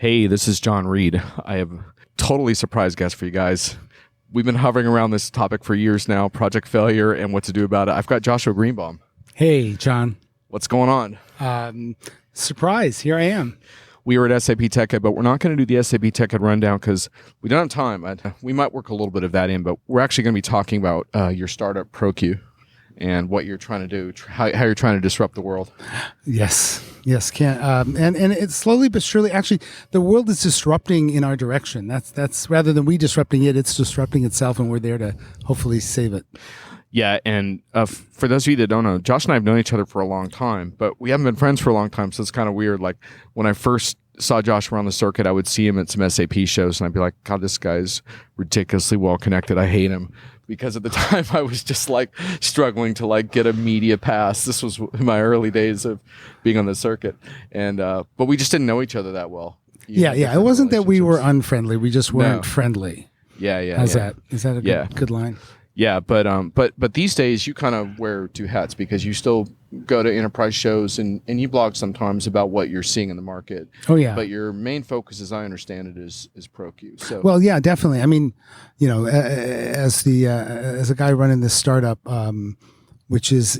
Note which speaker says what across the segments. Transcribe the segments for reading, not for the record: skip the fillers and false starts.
Speaker 1: Hey, this is John Reed. I have a totally surprise guest for you guys. We've been hovering around this topic for years now, project failure and what to do about it. I've got Joshua Greenbaum.
Speaker 2: Hey, John.
Speaker 1: What's going on?
Speaker 2: Surprise, here I am.
Speaker 1: We were at SAP Tech Ed, but we're not going to do the SAP Tech Ed rundown because we don't have time. We might work a little bit of that in, but we're actually going to be talking about your startup, ProQ, and what you're trying to do, how you're trying to disrupt the world.
Speaker 2: Yes, and it's slowly but surely. Actually, the world is disrupting in our direction. That's rather than we disrupting it, it's disrupting itself, and we're there to hopefully save it.
Speaker 1: Yeah, and for those of you that don't know, Josh and I have known each other for a long time, but we haven't been friends for a long time, so it's kind of weird. Like, when I first saw Josh around the circuit, I would see him at some SAP shows, and I'd be like, God, this guy's ridiculously well-connected. I hate him. Because at the time, I was just like struggling to like get a media pass. This was in my early days of being on the circuit, and but we just didn't know each other that well.
Speaker 2: Yeah. It wasn't that we were unfriendly. We just weren't friendly.
Speaker 1: Yeah.
Speaker 2: How's that? Is that a good line?
Speaker 1: Yeah, but these days you kind of wear two hats because you still go to enterprise shows and you blog sometimes about what you're seeing in the market.
Speaker 2: Oh yeah.
Speaker 1: But your main focus, as I understand it, is ProQ. So
Speaker 2: well, yeah, definitely. I mean, as a guy running this startup, which is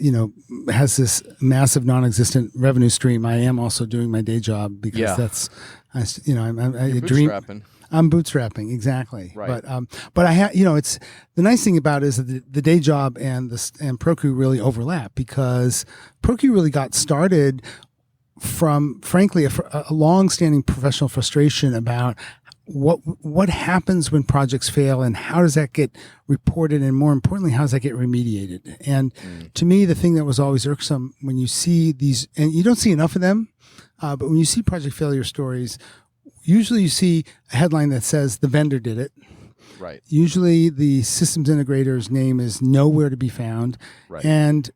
Speaker 2: has this massive non-existent revenue stream, I am also doing my day job because I dream. I'm bootstrapping, exactly.
Speaker 1: Right.
Speaker 2: But I have, it's the nice thing about it is that the day job and ProQ really overlap because ProQ really got started from, frankly, a long-standing professional frustration about what happens when projects fail and how does that get reported, and more importantly, how does that get remediated? And to me, the thing that was always irksome when you see these, and you don't see enough of them, but when you see project failure stories, usually you see a headline that says the vendor did it.
Speaker 1: Right.
Speaker 2: Usually the systems integrator's name is nowhere to be found.
Speaker 1: Right.
Speaker 2: And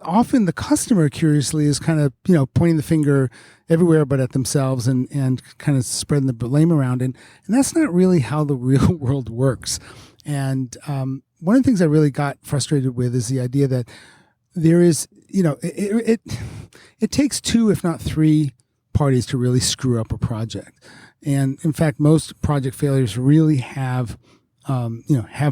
Speaker 2: often the customer, curiously, is kind of, pointing the finger everywhere but at themselves and kind of spreading the blame around. And that's not really how the real world works. And one of the things I really got frustrated with is the idea that there is, it takes two, if not three, parties to really screw up a project. And in fact, most project failures really have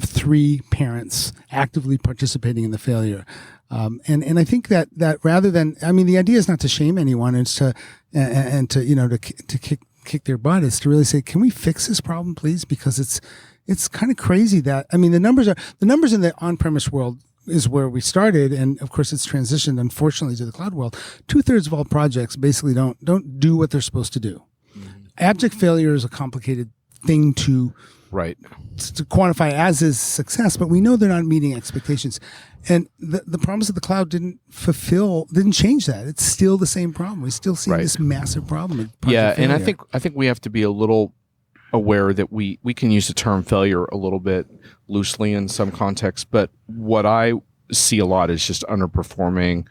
Speaker 2: three parents actively participating in the failure. And I think that rather than, the idea is not to shame anyone, it's to kick their butt. It's to really say, can we fix this problem, please? Because it's kind of crazy that, the numbers in the on-premise world is where we started, and of course it's transitioned, unfortunately, to the cloud world. 2/3 of all projects basically don't do what they're supposed to do. Mm-hmm. Abject failure is a complicated thing to quantify, as is success, but we know they're not meeting expectations. And the promise of the cloud didn't change that. It's still the same problem. We still see this massive problem.
Speaker 1: Yeah, and I think we have to be a little aware that we can use the term failure a little bit loosely in some contexts, but what I see a lot is just underperforming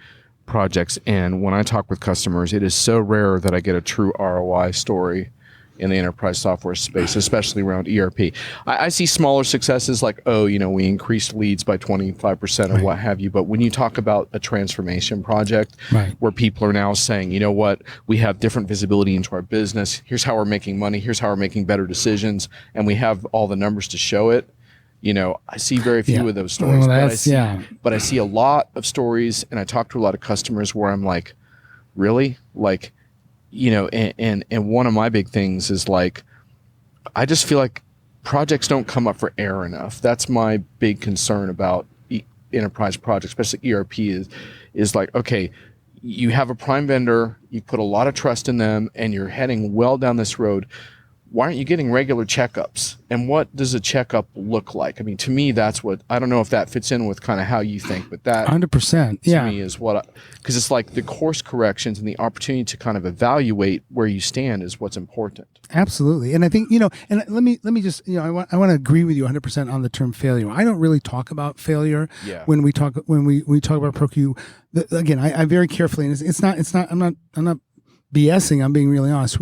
Speaker 1: projects. And when I talk with customers, it is so rare that I get a true ROI story in the enterprise software space, especially around ERP. I see smaller successes like, we increased leads by 25% or what have you. But when you talk about a transformation project where people are now saying, you know what, we have different visibility into our business. Here's how we're making money. Here's how we're making better decisions. And we have all the numbers to show it. I see very few of those stories. But I see a lot of stories, and I talk to a lot of customers where I'm like, really? Like, and one of my big things is like, I just feel like projects don't come up for air enough. That's my big concern about enterprise projects, especially ERP is like, okay, you have a prime vendor, you put a lot of trust in them, and you're heading well down this road. Why aren't you getting regular checkups? And what does a checkup look like? To me, that's what, I don't know if that fits in with kind of how you think, but that
Speaker 2: 100%,
Speaker 1: to me is because it's like the course corrections and the opportunity to kind of evaluate where you stand is what's important.
Speaker 2: Absolutely. And I think, and let me just, I want to agree with you 100% on the term failure. I don't really talk about failure when we talk about ProQ. Again, I very carefully, and it's not, I'm not BSing, I'm being really honest.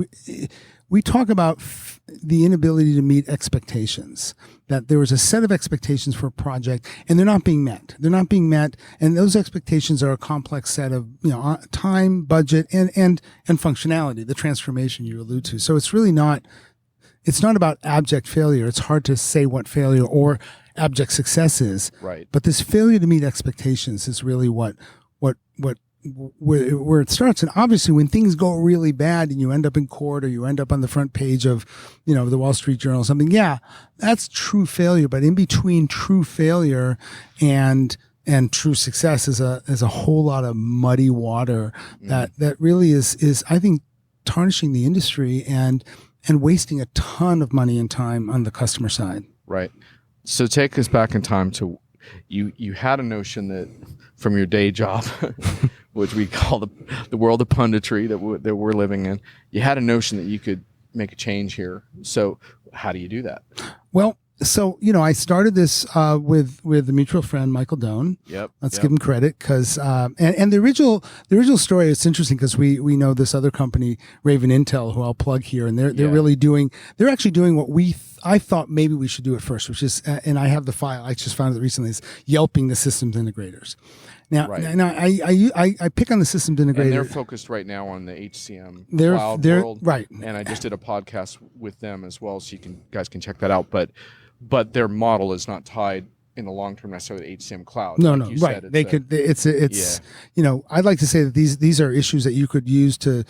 Speaker 2: We talk about the inability to meet expectations. that there was a set of expectations for a project, and they're not being met. They're not being met, and those expectations are a complex set of time, budget, and functionality. The transformation you allude to. So it's really not. It's not about abject failure. It's hard to say what failure or abject success is.
Speaker 1: Right.
Speaker 2: But this failure to meet expectations is really where it starts. And obviously when things go really bad and you end up in court or you end up on the front page of, the Wall Street Journal or something, yeah, that's true failure. But in between true failure and true success is a whole lot of muddy water that really is, I think, tarnishing the industry and wasting a ton of money and time on the customer side.
Speaker 1: Right. So take us back in time to you had a notion that from your day job, which we call the world of punditry that we're living in, you had a notion that you could make a change here. So how do you do that?
Speaker 2: Well, so, I started this with a mutual friend, Michael Doan.
Speaker 1: Yep.
Speaker 2: Let's give him credit because and the original story, it's interesting because we know this other company, Raven Intel, who I'll plug here, and they're actually doing what I thought maybe we should do at first, which is, and I have the file, I just found it recently, is yelping the systems integrators. Now, I pick on the systems integrator.
Speaker 1: And they're focused right now on the HCM cloud world.
Speaker 2: Right.
Speaker 1: And I just did a podcast with them as well, so guys can check that out. But their model is not tied in the long term necessarily to HCM cloud.
Speaker 2: No, right. I'd like to say that these are issues that you could use to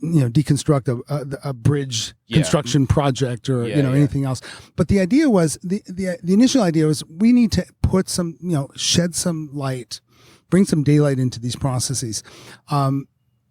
Speaker 2: deconstruct a bridge construction project or anything else. But the idea was the initial idea was we need to put some shed some light, bring some daylight into these processes.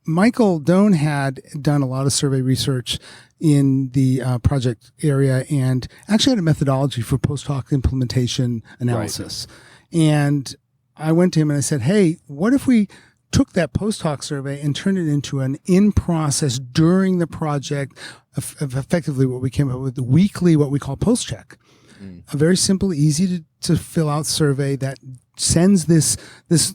Speaker 2: Michael Doan had done a lot of survey research in the project area and actually had a methodology for post hoc implementation analysis. Right. And I went to him and I said, hey, what if we took that post hoc survey and turned it into an in-process during the project, effectively what we came up with, the weekly, what we call post-check. A very simple, easy to fill out survey that sends this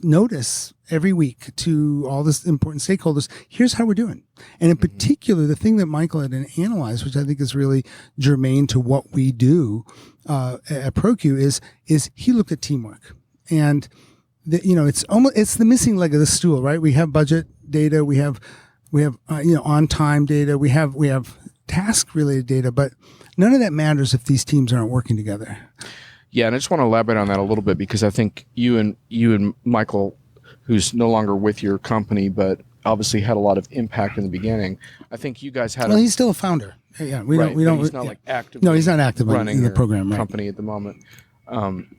Speaker 2: notice every week to all this important stakeholders. Here's how we're doing. And in particular, the thing that Michael had analyzed, which I think is really germane to what we do at ProQ, is he looked at teamwork. And it's the missing leg of the stool, right? We have budget data, we have on time data, we have task related data, but none of that matters if these teams aren't working together.
Speaker 1: Yeah, and I just want to elaborate on that a little bit because I think you and Michael, who's no longer with your company, but obviously had a lot of impact in the beginning. I think you guys had.
Speaker 2: Well, he's still a founder. Yeah, we don't.
Speaker 1: He's not like actively.
Speaker 2: No, he's not active
Speaker 1: running
Speaker 2: in the program. Right.
Speaker 1: Company at the moment.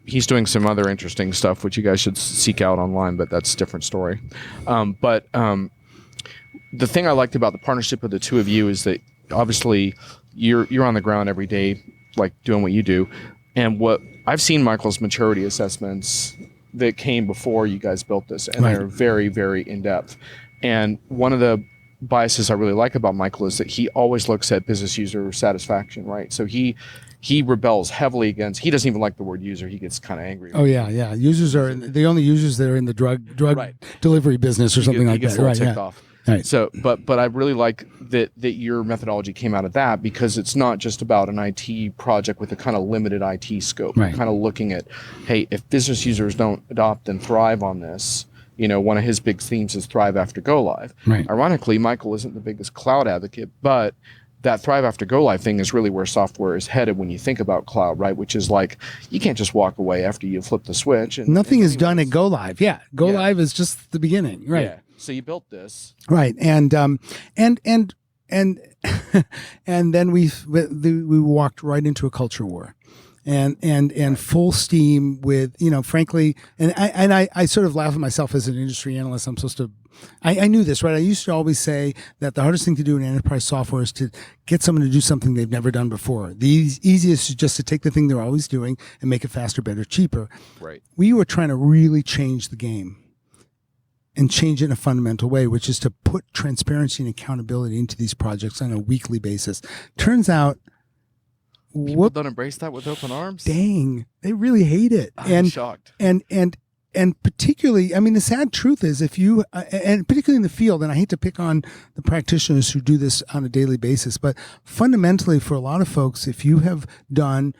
Speaker 1: He's doing some other interesting stuff, which you guys should seek out online, but that's a different story. But the thing I liked about the partnership of the two of you is that obviously you're on the ground every day, like doing what you do. And what I've seen Michael's maturity assessments that came before you guys built this, and they're very, very in-depth. And one of the biases I really like about Michael is that he always looks at business user satisfaction, right? So he rebels heavily against, he doesn't even like the word user. He gets kind of angry.
Speaker 2: Oh yeah. Users are the only users that are in the drug delivery business or something like that.
Speaker 1: He gets ticked off. Right. So, but I really like that your methodology came out of that because it's not just about an IT project with a kind of limited IT scope.
Speaker 2: Right.
Speaker 1: Kind of looking at, hey, if business users don't adopt and thrive on this, one of his big themes is thrive after go live.
Speaker 2: Right.
Speaker 1: Ironically, Michael isn't the biggest cloud advocate, but that thrive after go live thing is really where software is headed when you think about cloud, right? Which is like, you can't just walk away after you flip the switch.
Speaker 2: Nothing is done at go live. Yeah. Go live is just the beginning. Right.
Speaker 1: Yeah. So you built this.
Speaker 2: Right. And and then we walked right into a culture war. And full steam with, frankly, and I sort of laugh at myself as an industry analyst. I'm supposed to, I knew this, right? I used to always say that the hardest thing to do in enterprise software is to get someone to do something they've never done before. The easiest is just to take the thing they're always doing and make it faster, better, cheaper.
Speaker 1: Right.
Speaker 2: We were trying to really change the game and change it in a fundamental way, which is to put transparency and accountability into these projects on a weekly basis. Turns out,
Speaker 1: people don't embrace that with open arms.
Speaker 2: Dang, they really hate it.
Speaker 1: I'm shocked.
Speaker 2: And particularly, I mean, the sad truth is if you, and particularly in the field, and I hate to pick on the practitioners who do this on a daily basis, but fundamentally for a lot of folks, if you have done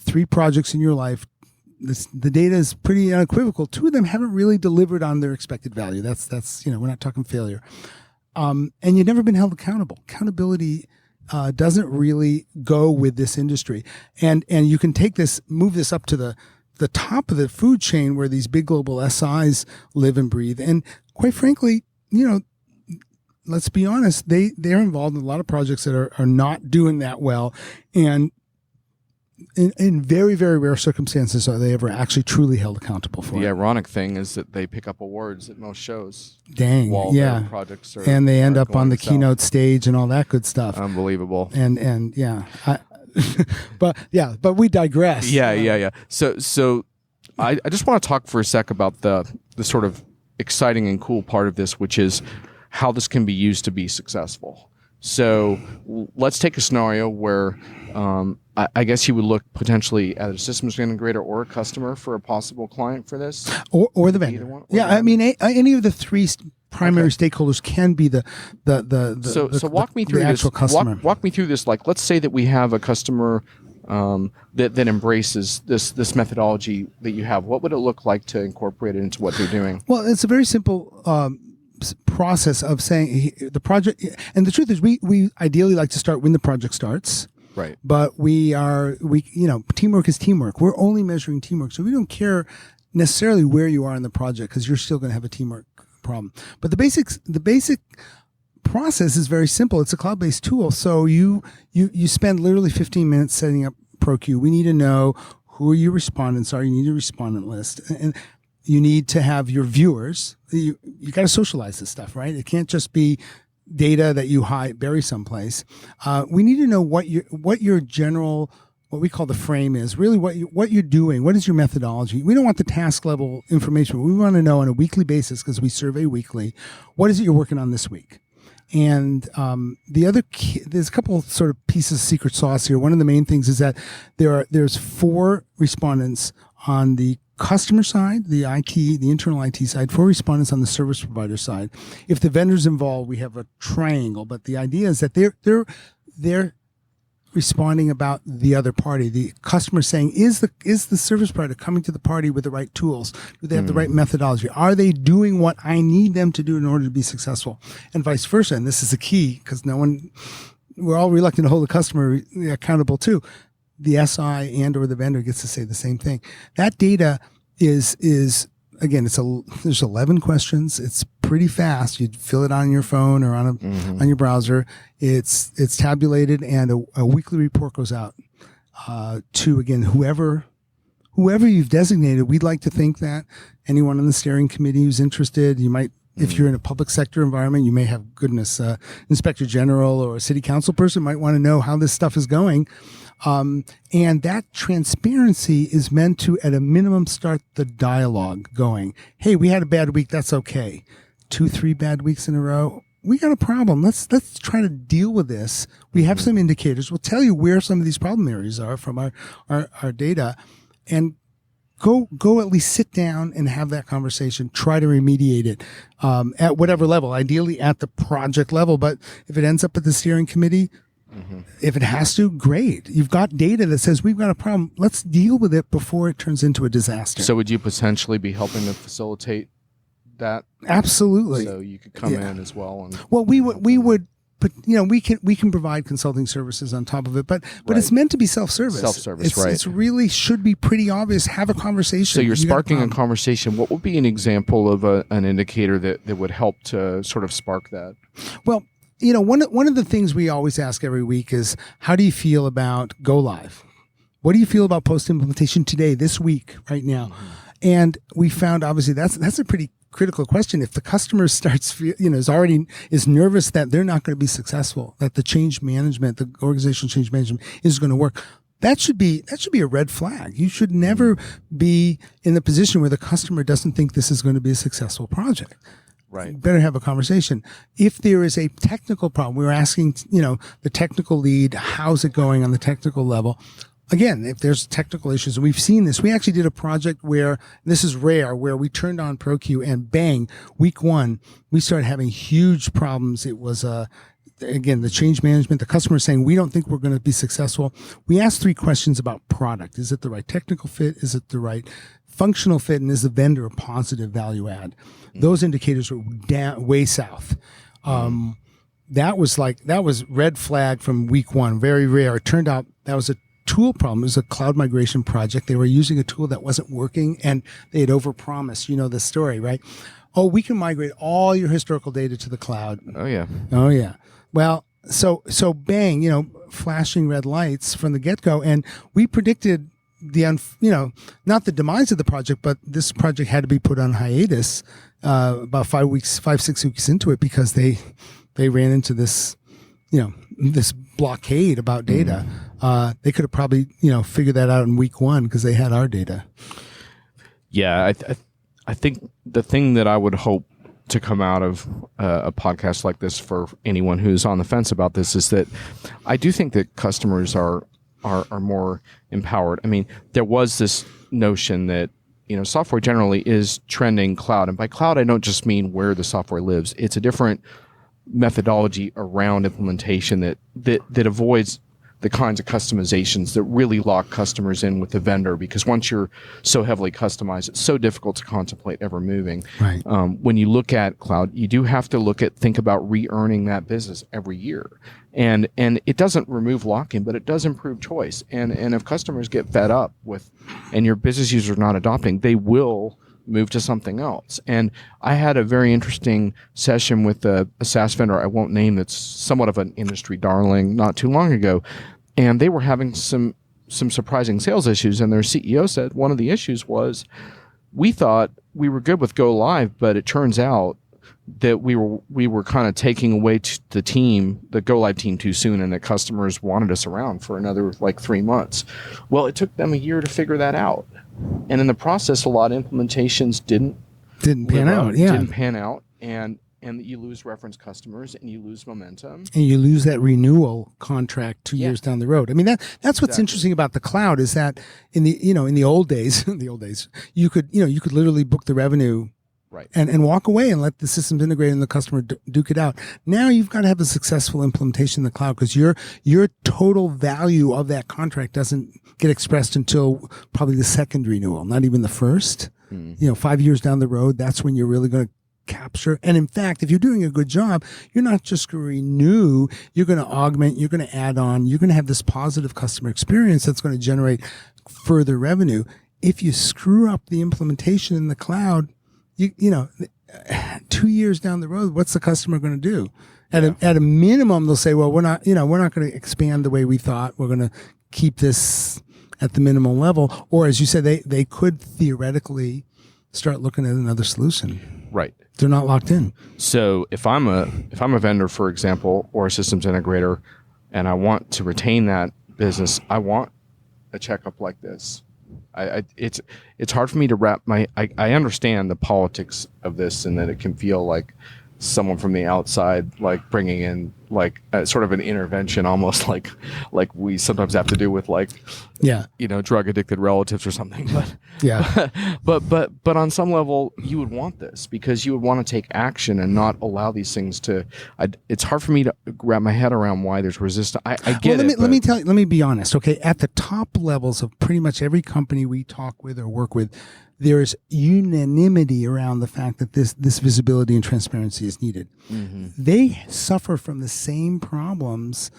Speaker 2: 3 projects in your life. The data is pretty unequivocal. 2 of them haven't really delivered on their expected value. That's we're not talking failure. And you've never been held accountable. Accountability doesn't really go with this industry. And you can move this up to the top of the food chain where these big global SIs live and breathe. And quite frankly, let's be honest, they're involved in a lot of projects that are not doing that well. And in very, very rare circumstances are they ever actually truly held accountable for it.
Speaker 1: The ironic thing is that they pick up awards at most shows.
Speaker 2: Dang,
Speaker 1: while
Speaker 2: yeah.
Speaker 1: their projects are,
Speaker 2: and they end up on the
Speaker 1: south.
Speaker 2: keynote stage and all that good stuff.
Speaker 1: Unbelievable.
Speaker 2: And yeah. But we digress.
Speaker 1: Yeah. So I just want to talk for a sec about the sort of exciting and cool part of this, which is how this can be used to be successful. So let's take a scenario where I guess you would look potentially at a systems integrator or a customer for a possible client for this,
Speaker 2: or the vendor. I mean, any of the 3 primary stakeholders can be the
Speaker 1: walk me through
Speaker 2: the actual
Speaker 1: this.
Speaker 2: customer.
Speaker 1: Walk me through this. Like, let's say that we have a customer that embraces this methodology that you have. What would it look like to incorporate it into what they're doing?
Speaker 2: Well, it's a very simple process of saying the project. And the truth is, we ideally like to start when the project starts.
Speaker 1: Right.
Speaker 2: But teamwork is teamwork. We're only measuring teamwork. So we don't care necessarily where you are in the project because you're still going to have a teamwork problem. But the basic process is very simple. It's a cloud-based tool. So you spend literally 15 minutes setting up ProQ. We need to know who your respondents are. You need a respondent list. And you need to have your viewers. You got to socialize this stuff, right? It can't just be data that you bury someplace. We need to know what your general, what we call the frame is, really what you're doing. What is your methodology? We don't want the task level information. We want to know on a weekly basis, because we survey weekly, what is it you're working on this week? And the other key, there's a couple sort of pieces of secret sauce here. One of the main things is that there's 4 respondents on the customer side, the internal IT side, 4 respondents on the service provider side. If the vendor's involved, we have a triangle. But the idea is that they're responding about the other party. The customer saying, is the service provider coming to the party with the right tools? Do they have the right methodology? Are they doing what I need them to do in order to be successful? And vice versa. And this is the key, because we're all reluctant to hold the customer accountable too. The SI and or the vendor gets to say the same thing. That data is again, there's 11 questions. It's pretty fast. You fill it on your phone or on your browser. It's tabulated, and a weekly report goes out to, again, whoever you've designated. We'd like to think that anyone on the steering committee who's interested, you might. If you're in a public sector environment, you may have, Inspector General or a city council person might want to know how this stuff is going. And that transparency is meant to, at a minimum, start the dialogue going. Hey, we had a bad week. That's okay. 2-3 bad weeks in a row. We got a problem. Let's try to deal with this. We have some indicators. We'll tell you where some of these problem areas are from our data, and go at least sit down and have that conversation. Try to remediate it at whatever level, ideally at the project level. But if it ends up at the steering committee, if it has to, great. You've got data that says we've got a problem. Let's deal with it before it turns into a disaster.
Speaker 1: So would you potentially be helping to facilitate that?
Speaker 2: Absolutely.
Speaker 1: So you could come in as well.
Speaker 2: Well, we would. But we can provide consulting services on top of it, but it's meant to be self-service.
Speaker 1: Self-service, right?
Speaker 2: It's really should be pretty obvious. Have a conversation.
Speaker 1: So you're sparking a conversation. What would be an example of an indicator that would help to sort of spark that?
Speaker 2: Well, one of the things we always ask every week is, how do you feel about go live? What do you feel about post-implementation today, this week, right now? And we found, obviously, that's a pretty critical question. If the customer is nervous that they're not going to be successful, that the change management, the organizational change management is going to work, that should be a red flag. You should never be in the position where the customer doesn't think this is going to be a successful project.
Speaker 1: Right.
Speaker 2: You better have a conversation. If there is a technical problem, we're asking, the technical lead, how's it going on the technical level? Again, if there's technical issues, and we've seen this, we actually did a project where, this is rare, where we turned on ProQ and bang, week 1, we started having huge problems. It was again, the change management, the customer saying, we don't think we're going to be successful. We asked 3 questions about product. Is it the right technical fit? Is it the right functional fit? And is the vendor a positive value add? Those indicators were way south. That was red flag from week 1, very rare. It turned out that was a tool problem. It was a cloud migration project. They were using a tool that wasn't working, and they had overpromised. You know the story, right? Oh, we can migrate all your historical data to the cloud.
Speaker 1: Oh yeah.
Speaker 2: Oh yeah. Well, so bang, flashing red lights from the get-go, and we predicted not the demise of the project, but this project had to be put on hiatus about 6 weeks into it because they ran into this, this blockade about data. They could have probably, figured that out in week 1 because they had our data.
Speaker 1: Yeah, I think the thing that I would hope to come out of a podcast like this for anyone who's on the fence about this is that I do think that customers are more empowered. I mean, there was this notion that software generally is trending cloud, and by cloud I don't just mean where the software lives. It's a different methodology around implementation that avoids the kinds of customizations that really lock customers in with the vendor, because once you're so heavily customized, it's so difficult to contemplate ever moving.
Speaker 2: Right.
Speaker 1: When you look at cloud, you do have to think about re-earning that business every year. And it doesn't remove lock-in, but it does improve choice. And if customers get fed up with, and your business users are not adopting, they will move to something else. And I had a very interesting session with a SaaS vendor I won't name that's somewhat of an industry darling not too long ago. And they were having some surprising sales issues. And their CEO said one of the issues was, we thought we were good with go live, but it turns out that we were kind of taking away the go live team too soon, and that customers wanted us around for another 3 months. Well, it took them a year to figure that out. And in the process, a lot of implementations didn't pan out. Yeah. Didn't pan out. And you lose reference customers, and you lose momentum,
Speaker 2: and you lose that renewal contract 2 years down the road. I mean, that's what's interesting about the cloud is that in the old days, you could literally book the revenue,
Speaker 1: right,
Speaker 2: and walk away and let the systems integrate and the customer duke it out. Now you've got to have a successful implementation in the cloud, because your total value of that contract doesn't get expressed until probably the second renewal, not even the first. 5 years down the road, that's when you're really going to capture. And in fact, if you're doing a good job, you're not just going to renew, you're going to augment, you're going to add on, you're going to have this positive customer experience that's going to generate further revenue. If you screw up the implementation in the cloud, 2 years down the road, what's the customer going to do? At a minimum, they'll say, well, we're not going to expand the way we thought. We're going to keep this at the minimum level. Or as you said, they could theoretically start looking at another solution.
Speaker 1: Right.
Speaker 2: They're not locked in.
Speaker 1: So if I'm a vendor, for example, or a systems integrator, and I want to retain that business, I want a checkup like this. It's hard for me to wrap I understand the politics of this, and that it can feel like someone from the outside, bringing in sort of an intervention, almost like we sometimes have to do with drug addicted relatives or something. But
Speaker 2: yeah,
Speaker 1: but on some level, you would want this, because you would want to take action and not allow these things to. It's hard for me to wrap my head around why there's resistance. I get it.
Speaker 2: Let me tell you. Let me be honest. Okay, at the top levels of pretty much every company we talk with or work with, there's unanimity around the fact that this visibility and transparency is needed. Mm-hmm. They suffer from the same problems,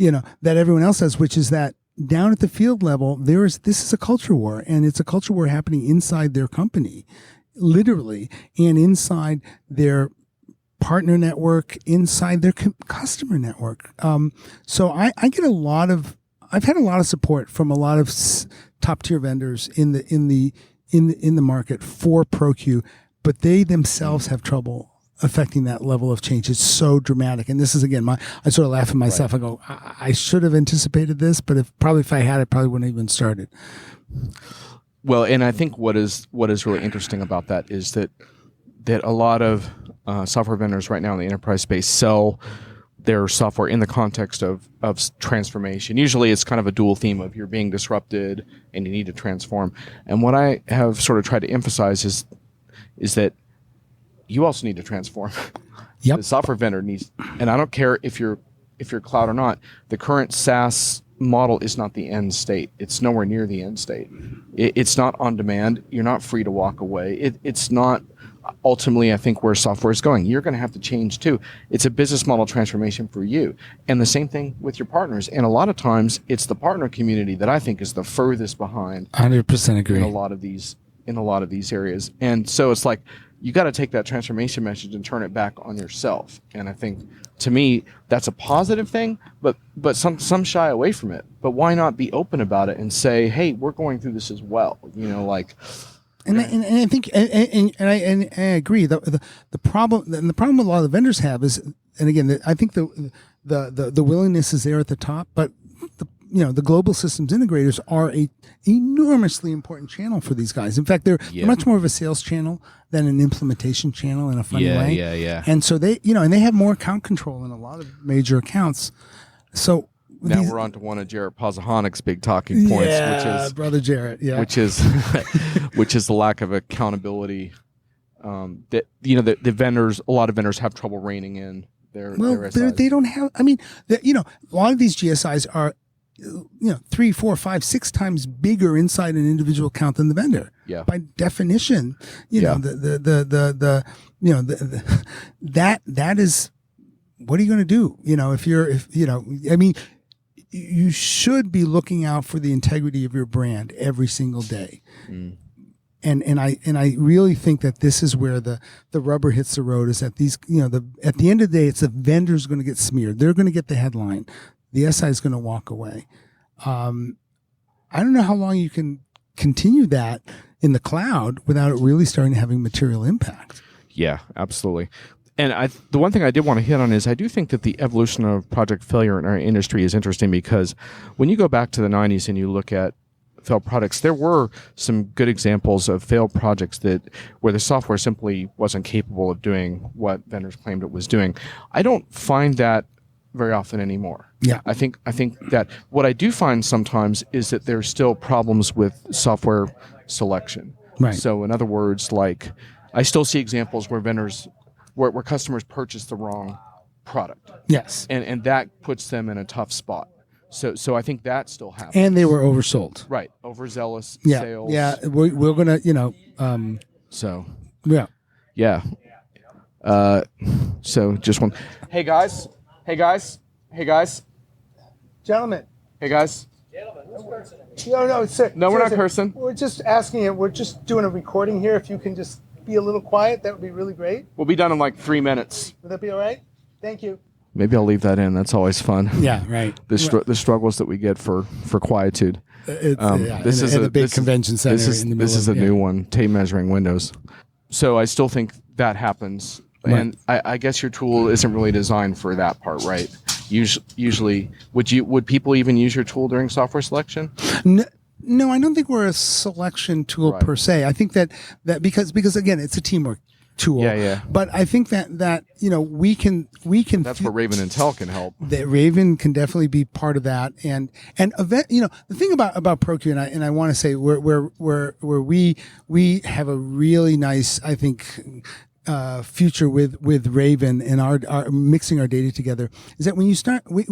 Speaker 2: that everyone else has, which is that down at the field level, this is a culture war, and it's a culture war happening inside their company, literally, and inside their partner network, inside their customer network. So I get I've had a lot of support from a lot of top tier vendors in the market for ProQ, but they themselves have trouble affecting that level of change. It's so dramatic. And this is, again, I sort of laugh at myself. Right. I go, I should have anticipated this, but if I had it, probably wouldn't have even started.
Speaker 1: Well, and I think what is really interesting about that is that a lot of software vendors right now in the enterprise space sell their software in the context of transformation. Usually it's kind of a dual theme of you're being disrupted and you need to transform. And what I have sort of tried to emphasize is that you also need to transform.
Speaker 2: Yep.
Speaker 1: The software vendor needs, and I don't care if you're cloud or not, the current SaaS model is not the end state. It's nowhere near the end state. It's not on demand. You're not free to walk away. It's not ultimately, I think, where software is going. You're going to have to change too. It's a business model transformation for you. And the same thing with your partners. And a lot of times it's the partner community that I think is the furthest behind
Speaker 2: 100% agree.
Speaker 1: in a lot of these areas. And so it's like, you got to take that transformation message and turn it back on yourself. And I think, to me, that's a positive thing, but some shy away from it. But why not be open about it and say, hey, we're going through this as well? You know, like.
Speaker 2: And I think and I agree. The problem a lot of the vendors have is, and again, I think the willingness is there at the top, but the global systems integrators are a enormously important channel for these guys. In fact, they're much more of a sales channel than an implementation channel in a funny way.
Speaker 1: Yeah.
Speaker 2: And so they have more account control in a lot of major accounts. So
Speaker 1: now we're on to one of Jarrett Pozahonic's big talking points, which is
Speaker 2: brother Jarrett,
Speaker 1: which is the lack of accountability. That the vendors, a lot of vendors have trouble reining in their SIs.
Speaker 2: They don't have. I mean, a lot of these GSIs are 3, 4, 5, 6 times bigger inside an individual account than the vendor.
Speaker 1: Yeah.
Speaker 2: By definition, that is, what are you going to do? You should be looking out for the integrity of your brand every single day. Mm. And I really think that this is where the rubber hits the road, is that these, at the end of the day, it's the vendor's going to get smeared. They're going to get the headline. The SI is going to walk away. I don't know how long you can continue that in the cloud without it really starting to having material impact.
Speaker 1: Yeah, absolutely. And the one thing I did want to hit on is I do think that the evolution of project failure in our industry is interesting, because when you go back to the 90s and you look at failed products, there were some good examples of failed projects where the software simply wasn't capable of doing what vendors claimed it was doing. I don't find that very often anymore.
Speaker 2: Yeah.
Speaker 1: I think that what I do find sometimes is that there's still problems with software selection.
Speaker 2: Right.
Speaker 1: So in other words, like, I still see examples where vendors, where customers purchase the wrong product.
Speaker 2: Yes.
Speaker 1: And that puts them in a tough spot. So I think that still happens.
Speaker 2: And they were oversold.
Speaker 1: Right. Overzealous sales.
Speaker 2: Yeah. We're going to,
Speaker 1: So.
Speaker 2: Yeah.
Speaker 1: Yeah. So just one. Hey guys.
Speaker 2: Gentlemen.
Speaker 1: Hey guys.
Speaker 2: No, sir.
Speaker 1: No, we're not cursing.
Speaker 2: We're just asking it. We're just doing a recording here. If you can just be a little quiet, that would be really great.
Speaker 1: We'll be done in like 3 minutes.
Speaker 2: Would that be all right? Thank you.
Speaker 1: Maybe I'll leave that in. That's always fun.
Speaker 2: Yeah, right.
Speaker 1: The struggles that we get for quietude. This is a
Speaker 2: big convention center.
Speaker 1: This is a new one. Tape measuring windows. So I still think that happens,
Speaker 2: right.
Speaker 1: And I guess your tool isn't really designed for that part, right? Usually, would people even use your tool during software selection?
Speaker 2: No, I don't think we're a selection tool per se. I think that because again, it's a teamwork tool.
Speaker 1: Yeah.
Speaker 2: But I think that we can.
Speaker 1: That's where Raven Intel can help.
Speaker 2: That Raven can definitely be part of that. And event. The thing about ProQ, and I want to say where we have a really nice, I think, future with Raven and our mixing our data together, is that when you start, one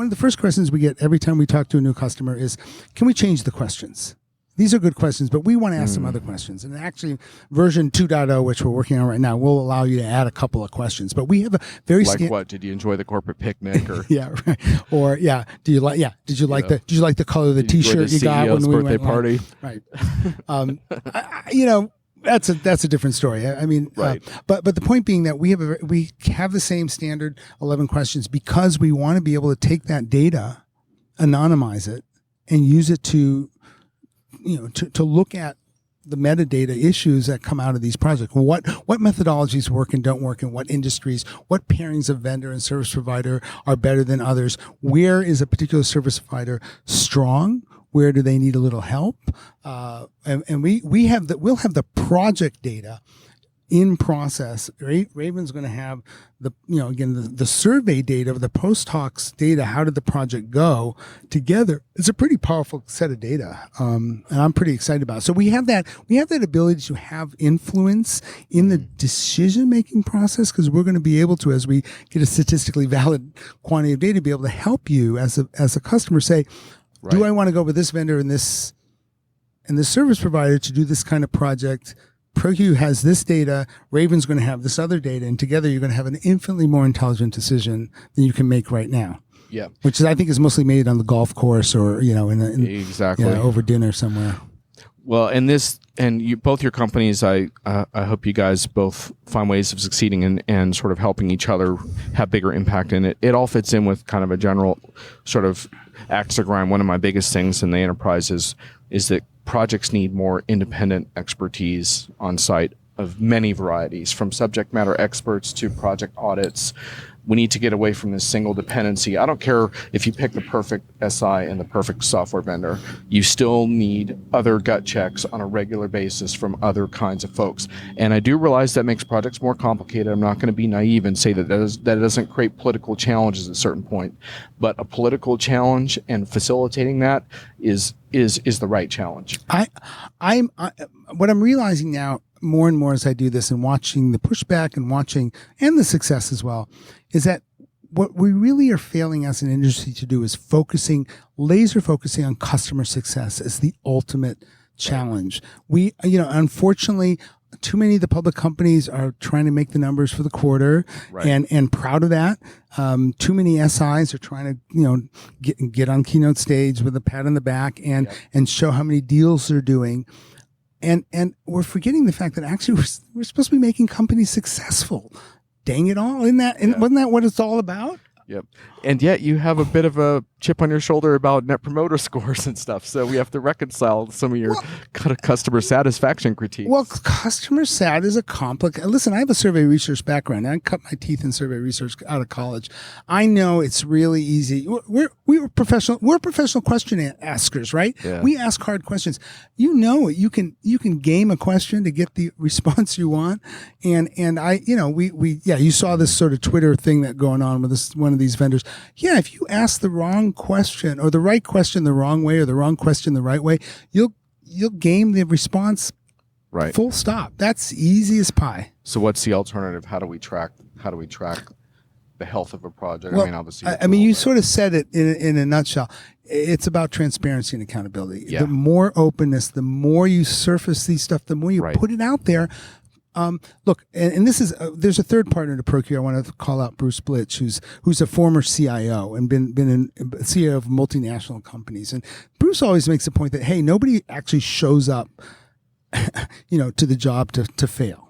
Speaker 2: of the first questions we get every time we talk to a new customer is, can we change the questions? These are good questions, but we want to ask some other questions. And actually, version 2.0, which we're working on right now, will allow you to add a couple of questions. But we have a very
Speaker 1: what? Did you enjoy the corporate picnic? Or
Speaker 2: yeah, right. Or yeah, did you like the color of the T-shirt you got when we
Speaker 1: birthday
Speaker 2: went
Speaker 1: party?
Speaker 2: Right. That's a different story. I mean,
Speaker 1: right.
Speaker 2: But the point being that we have the same standard 11 questions because we want to be able to take that data, anonymize it, and use it to look at the metadata issues that come out of these projects. What methodologies work and don't work in what industries? What pairings of vendor and service provider are better than others? Where is a particular service provider strong? Where do they need a little help? And we'll have the project data in process. Raven's going to have the survey data, the post hoc data. How did the project go together? It's a pretty powerful set of data, and I'm pretty excited about it. So we have that ability to have influence in the decision making process, because we're going to be able to, as we get a statistically valid quantity of data, be able to help you as a customer say, right, do I want to go with this vendor and this service provider to do this kind of project? ProQ has this data, Raven's going to have this other data, and together you're going to have an infinitely more intelligent decision than you can make right now.
Speaker 1: Yeah,
Speaker 2: which I think is mostly made on the golf course or
Speaker 1: exactly
Speaker 2: over dinner somewhere.
Speaker 1: Well, both your companies, I hope you guys both find ways of succeeding and sort of helping each other have bigger impact. And it all fits in with kind of a general sort of axe to grind. One of my biggest things in the enterprise is that projects need more independent expertise on site of many varieties, from subject matter experts to project audits. We need to get away from this single dependency. I don't care if you pick the perfect SI and the perfect software vendor. You still need other gut checks on a regular basis from other kinds of folks. And I do realize that makes projects more complicated. I'm not going to be naive and say that that doesn't create political challenges at a certain point. But a political challenge and facilitating that is the right challenge.
Speaker 2: What I'm realizing now more and more as I do this and watching the pushback and the success as well, is that what we really are failing as an industry to do is laser focusing on customer success as the ultimate challenge. We, unfortunately, too many of the public companies are trying to make the numbers for the quarter, right, and proud of that. Too many SIs are trying to, get on keynote stage with a pat on the back and show how many deals they're doing. And we're forgetting the fact that actually we're supposed to be making companies successful. Dang it all. Wasn't that what it's all about?
Speaker 1: Yep. And yet you have a bit of a chip on your shoulder about net promoter scores and stuff. So we have to reconcile some of your customer satisfaction critiques.
Speaker 2: Well, customer sat is a complex. Listen, I have a survey research background. I cut my teeth in survey research out of college. I know it's really easy. We're professional question askers, right?
Speaker 1: Yeah.
Speaker 2: We ask hard questions. You can game a question to get the response you want. And you saw this sort of Twitter thing that going on with one of these vendors. Yeah, if you ask the wrong question or the right question the wrong way or the wrong question the right way, you'll game the response.
Speaker 1: Right.
Speaker 2: Full stop. That's easy as pie.
Speaker 1: So what's the alternative? How do we track the health of a project?
Speaker 2: Well,
Speaker 1: I mean, obviously.
Speaker 2: You sort of said it in a nutshell. It's about transparency and accountability.
Speaker 1: Yeah.
Speaker 2: The more openness, the more you surface these stuff, the more you
Speaker 1: right.
Speaker 2: put it out there. Look, and this is there's a third partner to ProQ. I want to call out Bruce Blitch, who's a former CIO and been CEO of multinational companies. And Bruce always makes the point that, hey, nobody actually shows up, to the job to fail.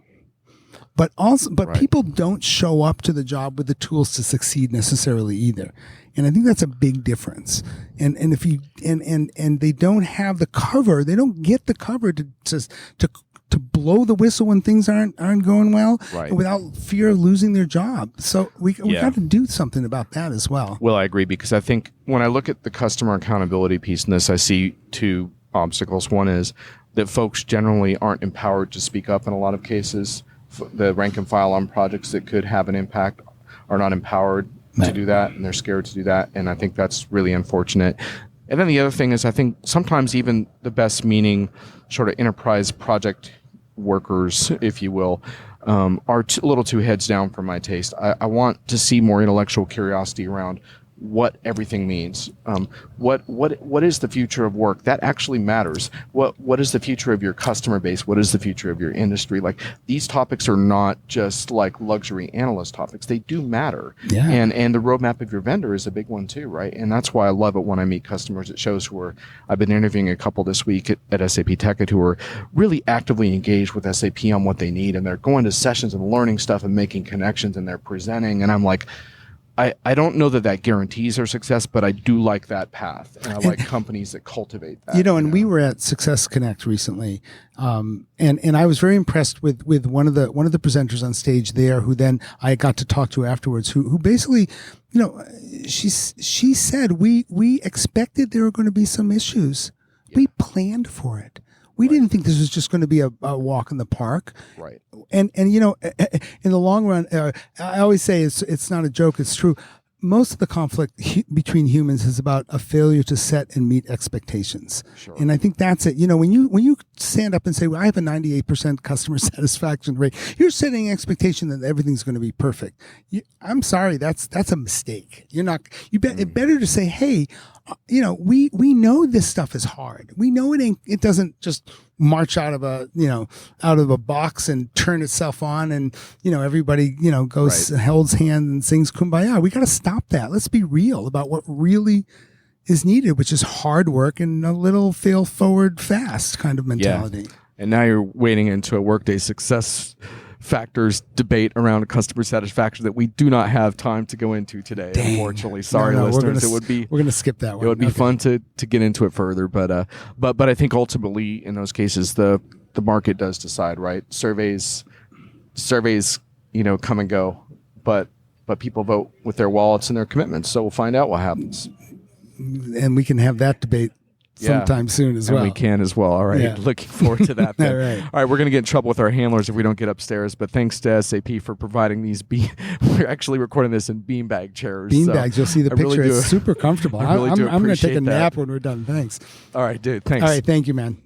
Speaker 2: But right. People don't show up to the job with the tools to succeed necessarily either. And I think that's a big difference. And if you and they don't have the cover, they don't get the cover to blow the whistle when things aren't going well,
Speaker 1: right.
Speaker 2: without fear of losing their job. So we got to do something about that as well.
Speaker 1: Well, I agree, because I think when I look at the customer accountability piece in this, I see two obstacles. One is that folks generally aren't empowered to speak up in a lot of cases. The rank and file on projects that could have an impact are not empowered to do that, and they're scared to do that. And I think that's really unfortunate. And then the other thing is, I think sometimes even the best meaning sort of enterprise project workers, if you will, are a little too heads down for my taste. I want to see more intellectual curiosity around what everything means. What is the future of work? That actually matters. What is the future of your customer base? What is the future of your industry? Like, these topics are not just like luxury analyst topics. They do matter.
Speaker 2: Yeah.
Speaker 1: And the roadmap of your vendor is a big one too, right? And that's why I love it when I meet customers at shows I've been interviewing a couple this week at SAP TechEd who are really actively engaged with SAP on what they need, and they're going to sessions and learning stuff and making connections, and they're presenting, and I'm like, I don't know that guarantees their success, but I do like that path, and I like companies that cultivate that.
Speaker 2: And we were at Success Connect recently, and I was very impressed with one of the presenters on stage there, who then I got to talk to afterwards, who basically, she said we expected there were going to be some issues. Yeah. We planned for it. We didn't think this was just going to be a walk in the park.
Speaker 1: Right.
Speaker 2: And in the long run, I always say it's not a joke. It's true. Most of the conflict between humans is about a failure to set and meet expectations.
Speaker 1: Sure.
Speaker 2: And I think that's it. When you stand up and say, well, I have a 98% customer satisfaction rate, you're setting an expectation that everything's going to be perfect. I'm sorry, that's a mistake. It's better to say, hey, we know this stuff is hard. We know it doesn't just march out of a box and turn itself on and everybody goes holds hands and sings Kumbaya. We got to stop that. Let's be real about what really is needed, which is hard work and a little fail forward fast kind of mentality.
Speaker 1: Yeah. And now you're wading into a Workday success factors debate around customer satisfaction that we do not have time to go into today.
Speaker 2: Dang.
Speaker 1: Unfortunately, sorry, listeners. We're
Speaker 2: going to skip that one.
Speaker 1: It would be fun to get into it further, but I think ultimately in those cases the market does decide, right? Surveys, come and go, but people vote with their wallets and their commitments. So we'll find out what happens,
Speaker 2: and we can have that debate sometime soon as well.
Speaker 1: And we can as well. All right. Yeah. Looking forward to that.
Speaker 2: All right.
Speaker 1: All right. We're going to get in trouble with our handlers if we don't get upstairs, but thanks to SAP for providing these. We're actually recording this in beanbag chairs.
Speaker 2: Beanbags. You'll see the picture. It's super comfortable.
Speaker 1: I'm
Speaker 2: going to take a nap when we're done. Thanks.
Speaker 1: All right, dude. Thanks.
Speaker 2: All right. Thank you, man.